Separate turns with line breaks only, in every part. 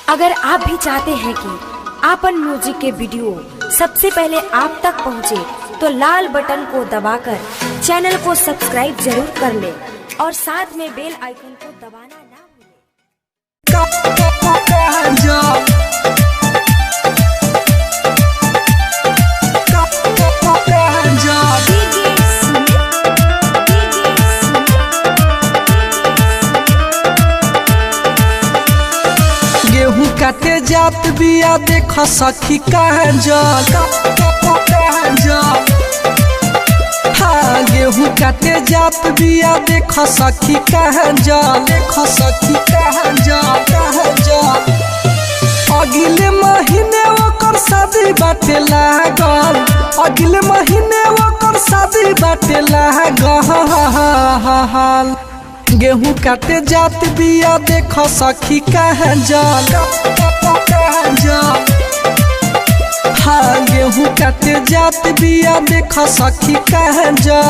अगर आप भी चाहते हैं कि आपन म्यूजिक के वीडियो सबसे पहले आप तक पहुंचे, तो लाल बटन को दबाकर चैनल को सब्सक्राइब जरूर कर ले और साथ में बेल आइकन को दबाना ना भूलें।
गेहूं काटे जात बिया देख सखी कहाँ जा हाँ गेहूं काटे जात बिया देख सखी कहाँ जा अगले महीने ओकर शादी बाटे लागल अगले महीने ओकर शादी बाटे लागल गेहूं काटे जात बिया देख सखी कहाँ जा हाँ गेहूं काटे जात बिया देख सखी कहाँ जा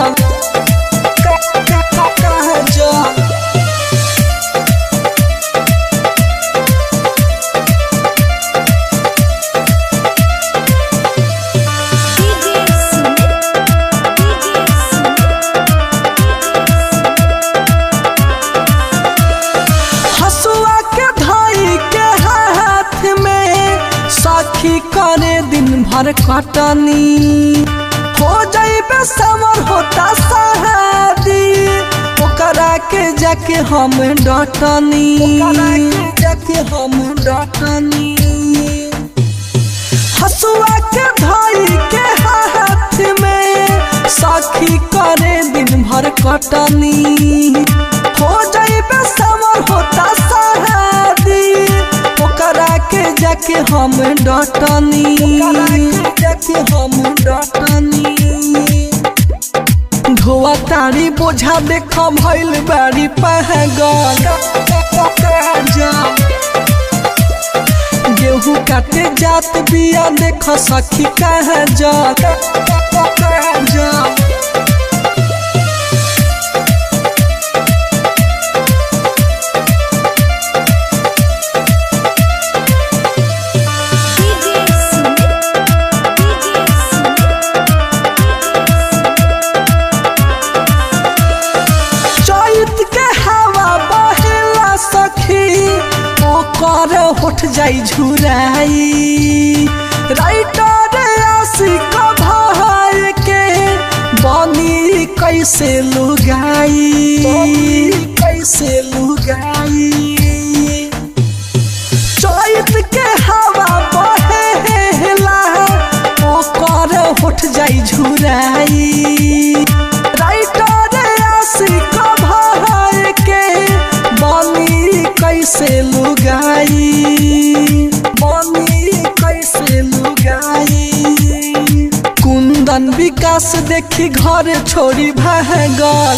करे दिन भर कटनी हो जाइबे समर होता शादी ओकरा के जाके हम डटनी हसुआ के भाई के हाथ में सखी करे दिन भर कटनी हो जाइबे समर होता शादी ओकरा के जाके हम डटनी धोआ तारी बोझा देख भइल बारी पागल गेहूं काटे जात बिया देख सखी कहाँ जा कर होठ जाई झुराई राइटर आशिक भाई के बनी कैसे लुगाई चैत के हवा बहेला ओ कर होठ जाई झुराई राइटर आशिक भाई के बनी कैसे लुगाई कुंदन विकास देखी घर छोड़ी भागल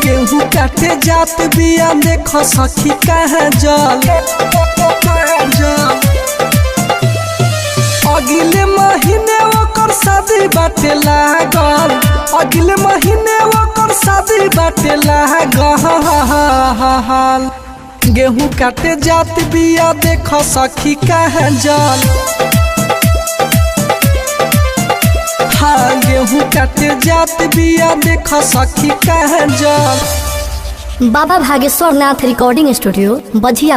गेहूं काटे जात बिया देख सखी कहाँ जल अगले महीने ओकर शादी बाटे लागल अगले महीने ओकर शादी बाटे लागल गेहूं काटे जात बिया देख सखी कहाँ जल हाँ गेहूं काटे जात बिया देख सखी कहाँ जल।
बाबा भागेश्वर नाथ रिकॉर्डिंग स्टूडियो बझिया।